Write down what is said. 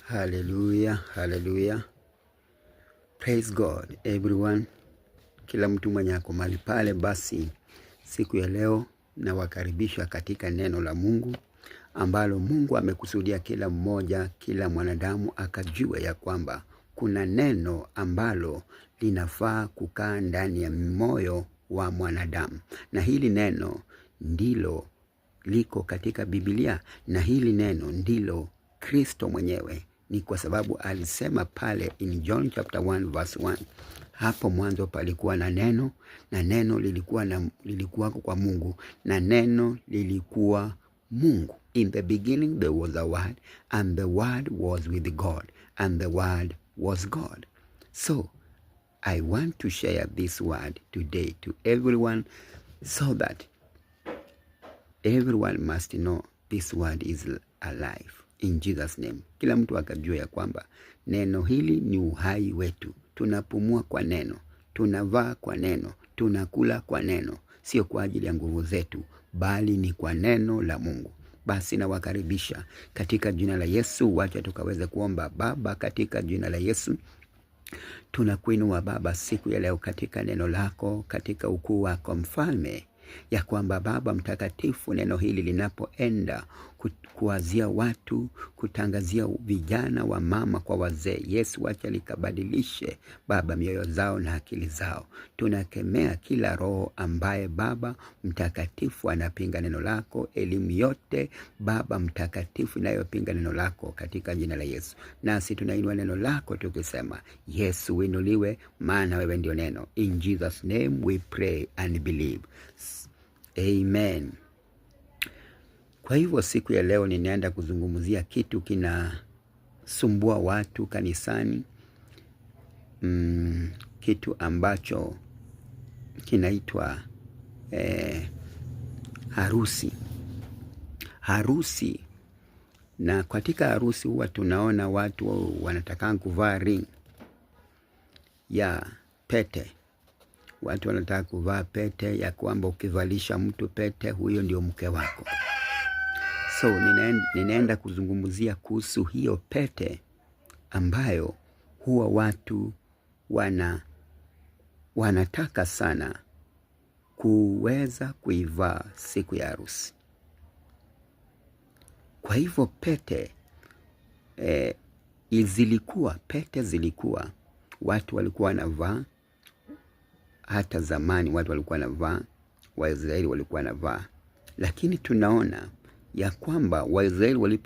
Hallelujah, hallelujah. Praise God everyone. Kila mtu mwenye ako mahali pale, basi siku ya leo nawakaribisha katika neno la Mungu ambalo Mungu amekusudia kila mmoja, kila mwanadamu akajue ya kwamba kuna neno ambalo linafaa kukaa ndani ya moyo wa mwanadamu, na hili neno ndilo liko katika Biblia, na hili neno ndilo Kristo mwenyewe. Ni kwa sababu alisema pale in John chapter 1 verse 1, hapo mwanzo palikuwa na neno, na neno lilikuwa kwa Mungu, na neno lilikuwa Mungu. In the beginning there was a word, and the word was with God, and the word was God. So I want to share this word today to everyone, so that everyone must know this word is alive. In Jesus name. Kila mtu akajua ya kwamba neno hili ni uhai wetu. Tunapumua kwa neno, tunavaa kwa neno, tunakula kwa neno. Sio kwa ajili ya nguvu zetu, bali ni kwa neno la Mungu. Basi nawakaribisha katika jina la Yesu. Wacha tukaweze kuomba. Baba, katika jina la Yesu tunakuinua Baba siku ya leo katika neno lako, katika ukuu wako Mfalme, ya kwamba Baba mtakatifu, neno hili linapoenda kuwazia watu, kutangazia vijana wa mama kwa wazee, Yesu wacha likabadilishe Baba mioyo zao na akili zao. Tunakemea kila roho ambaye Baba mtakatifu anapinga neno lako, elimu yote Baba mtakatifu inayopinga neno lako, katika jina la Yesu. Nasi tunainua neno lako tukisema Yesu uinuliwe, maana wewe ndio neno. In Jesus name we pray and believe. Amen. Kwa hivyo siku ya leo ninaenda kuzungumzia kitu kinasumbua watu kanisani. Kitu ambacho kinaitwa harusi. Harusi. Na katika harusi huwa tunaona watu wanataka kuvaa ring ya pete. Watu wanataka kuvaa pete ya kwamba ukivalisha mtu pete, huyo ndio mke wako. So ninaenda kuzungumzia kuhusu hiyo pete ambayo huwa watu wanataka sana kuweza kuivaa siku ya harusi. Kwa hivyo pete pete zilikuwa watu walikuwa wanavaa. Hata zamani watu walikuwa wanavaa, Waisraeli walikuwa wanavaa. Lakini tunaona ya kwamba Waisraeli walipo